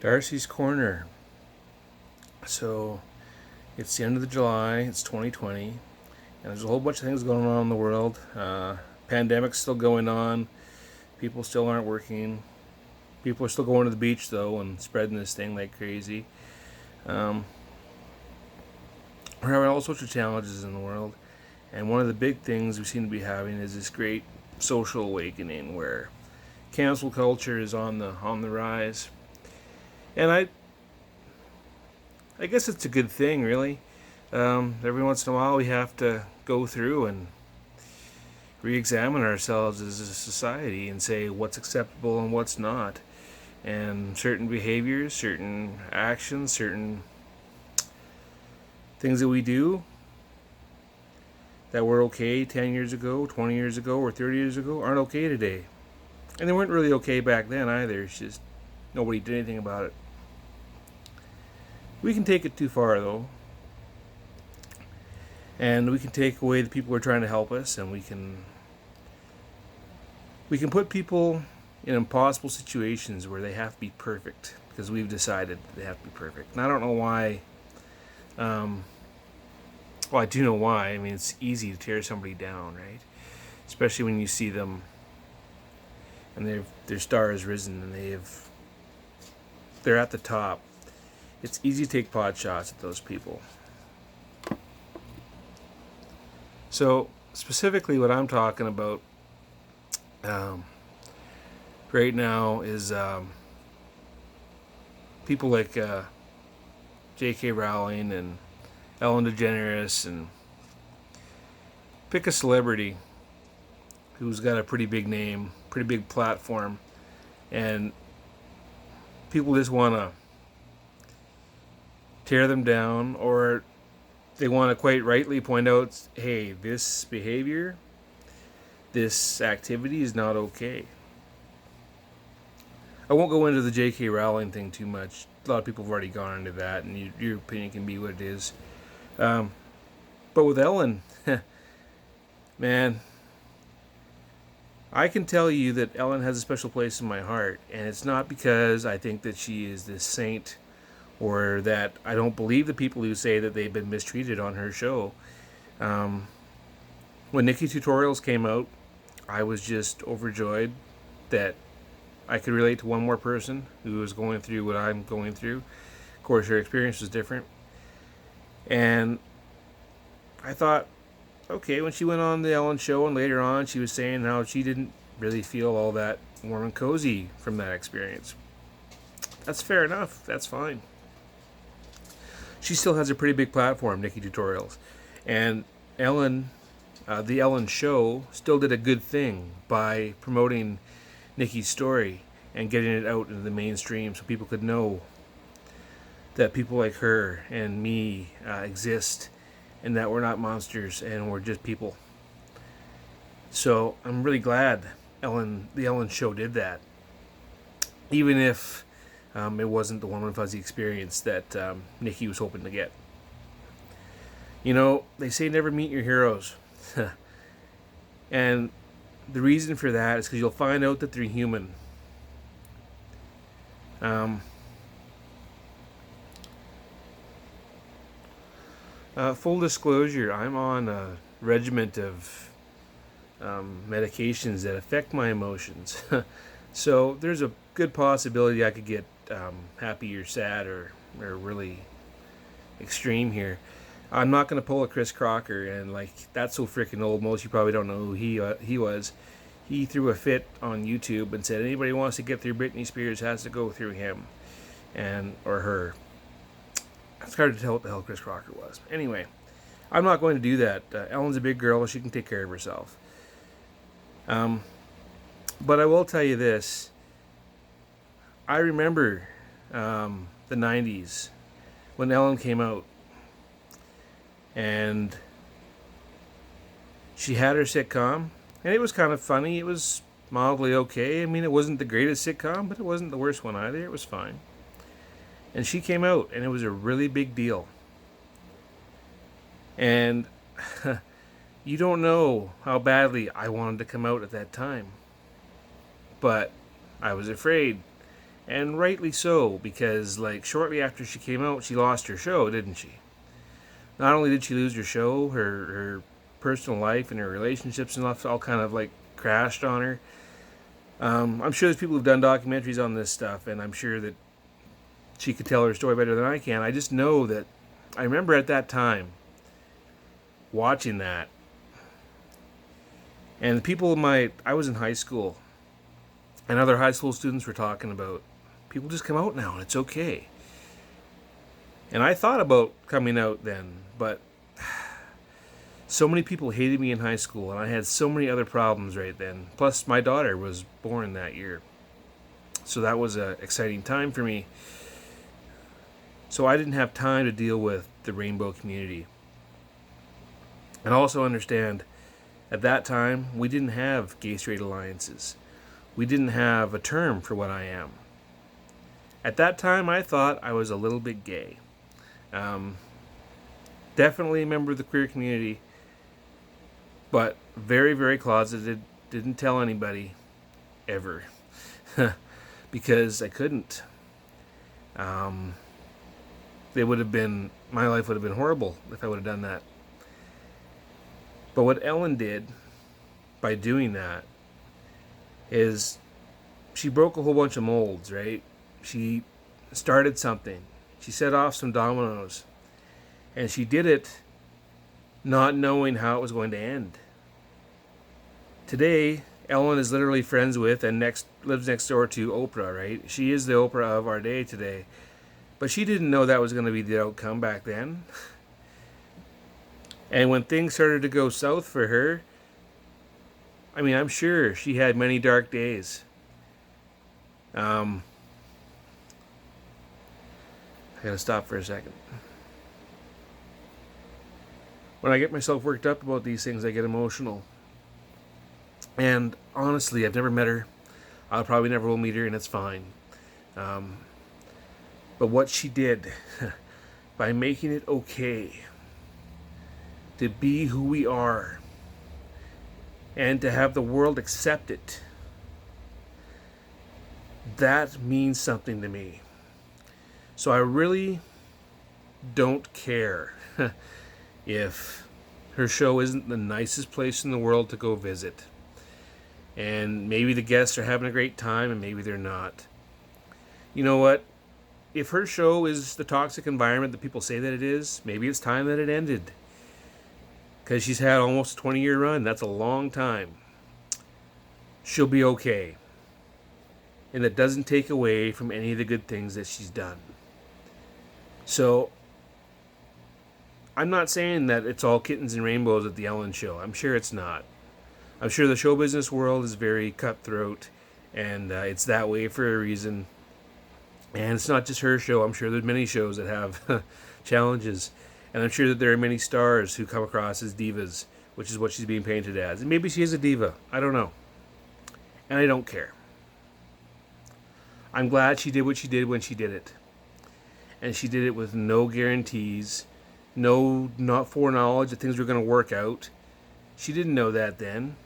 Darcy's Corner. So it's the end of the July. It's 2020, and there's a whole bunch of things going on in the world. Pandemic's still going on. People still aren't working. People are still going to the beach though and spreading this thing like crazy. Um, we're having all sorts of challenges in the world, and one of the big things we seem to be having is this great social awakening where cancel culture is on the rise. And I guess it's a good thing, really. Every once in a while, we have to go through and re-examine ourselves as a society and say what's acceptable and what's not, and certain behaviors, certain actions, certain things that we do that were okay 10 years ago, 20 years ago, or 30 years ago aren't okay today. And they weren't really okay back then either. It's just nobody did anything about it. We can take it too far though, and we can take away the people who are trying to help us, and we can put people in impossible situations where they have to be perfect because we've decided they have to be perfect. And I don't know why. Well, I do know why. I mean, it's easy to tear somebody down, right? Especially when you see them and their star has risen and they're at the top. It's easy to take pot shots at those people. So specifically, what I'm talking about right now is people like J.K. Rowling and Ellen DeGeneres, and pick a celebrity who's got a pretty big name, pretty big platform, and people just want to tear them down, or they want to quite rightly point out, hey, this behavior, this activity is not okay. I won't go into the J.K. Rowling thing too much. A lot of people have already gone into that, and your opinion can be what it is. But with Ellen, man, I can tell you that Ellen has a special place in my heart, and it's not because I think that she is this saint or that I don't believe the people who say that they've been mistreated on her show. When Nikki Tutorials came out, I was just overjoyed that I could relate to one more person who was going through what I'm going through. Of course, her experience was different. And I thought, okay, when she went on the Ellen show and later on she was saying how she didn't really feel all that warm and cozy from that experience. That's fair enough. That's fine. She still has a pretty big platform, Nikki Tutorials. And Ellen, the Ellen show, still did a good thing by promoting Nikki's story and getting it out into the mainstream so people could know that people like her and me exist, and that we're not monsters and we're just people. So I'm really glad the Ellen show did that, even if it wasn't the warm and fuzzy experience that Nikki was hoping to get. You know, they say never meet your heroes. And the reason for that is because you'll find out that they're human. Full disclosure, I'm on a regiment of medications that affect my emotions. So there's a good possibility I could get happy or sad or really extreme here. I'm not going to pull a Chris Crocker, and like, that's so freaking old. Most of you probably don't know who he was. He threw a fit on YouTube and said anybody who wants to get through Britney Spears has to go through him and or her. It's hard to tell what the hell Chris Crocker was. Anyway, I'm not going to do that. Ellen's a big girl. She can take care of herself. But I will tell you this. I remember the 90s when Ellen came out. And she had her sitcom. And it was kind of funny. It was mildly okay. I mean, it wasn't the greatest sitcom, but it wasn't the worst one either. It was fine. And she came out, and it was a really big deal. And you don't know how badly I wanted to come out at that time. But I was afraid. And rightly so, because like shortly after she came out, she lost her show, didn't she? Not only did she lose her show, her personal life and her relationships and all kind of like crashed on her. I'm sure there's people who've done documentaries on this stuff, and I'm sure that she could tell her story better than I can. I just know that I remember at that time watching that, and the people I was in high school, and other high school students were talking about people just come out now and it's okay. And I thought about coming out then, but so many people hated me in high school, and I had so many other problems right then. Plus, my daughter was born that year. So that was an exciting time for me. So I didn't have time to deal with the rainbow community. And also understand, at that time, we didn't have gay straight alliances. We didn't have a term for what I am. At that time, I thought I was a little bit gay. Definitely a member of the queer community, but very, very closeted. Didn't tell anybody, ever, because I couldn't. It would have been, my life would have been horrible if I would have done that. But what Ellen did by doing that is she broke a whole bunch of molds, right? She started something. She set off some dominoes. And she did it not knowing how it was going to end. Today, Ellen is literally friends with and lives next door to Oprah, right? She is the Oprah of our day today. But she didn't know that was going to be the outcome back then. And when things started to go south for her, I mean, I'm sure she had many dark days. I gotta stop for a second. When I get myself worked up about these things, I get emotional. And honestly, I've never met her. I'll probably never will meet her, and it's fine. But what she did, by making it okay to be who we are, and to have the world accept it, that means something to me. So I really don't care if her show isn't the nicest place in the world to go visit. And maybe the guests are having a great time and maybe they're not. You know what? If her show is the toxic environment that people say that it is, maybe it's time that it ended. Because she's had almost a 20-year run. That's a long time. She'll be okay. And that doesn't take away from any of the good things that she's done. So, I'm not saying that it's all kittens and rainbows at the Ellen Show. I'm sure it's not. I'm sure the show business world is very cutthroat, and it's that way for a reason. And it's not just her show. I'm sure there's many shows that have challenges. And I'm sure that there are many stars who come across as divas, which is what she's being painted as. And maybe she is a diva. I don't know. And I don't care. I'm glad she did what she did when she did it. And she did it with no guarantees, not foreknowledge that things were going to work out. She didn't know that then.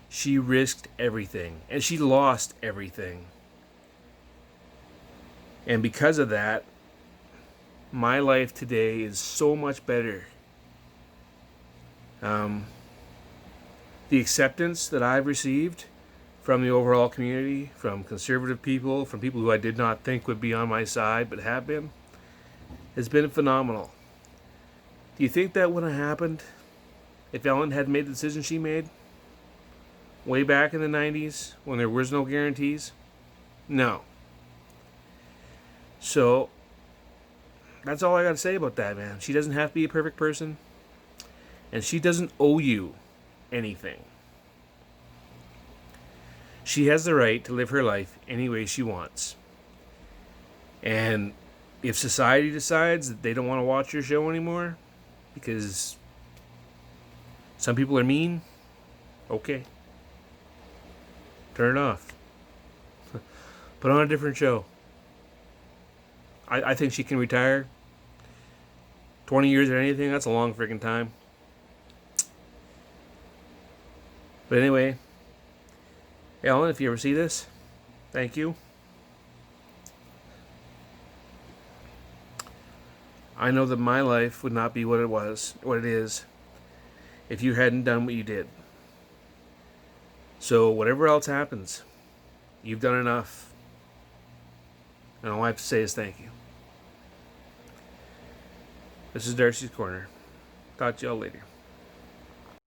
She risked everything. And she lost everything. And because of that, my life today is so much better. The acceptance that I've received from the overall community, from conservative people, from people who I did not think would be on my side but have been, has been phenomenal. Do you think that would have happened if Ellen had made the decision she made way back in the 90s when there was no guarantees? No. So, that's all I got to say about that, man. She doesn't have to be a perfect person. And she doesn't owe you anything. She has the right to live her life any way she wants. And if society decides that they don't want to watch your show anymore because some people are mean, okay. Turn it off. Put on a different show. I think she can retire. 20 years or anything, that's a long freaking time. But anyway, Ellen, if you ever see this, thank you. I know that my life would not be what it is, if you hadn't done what you did. So whatever else happens, you've done enough. And all I have to say is thank you. This is Darcy's Corner. Talk to y'all later.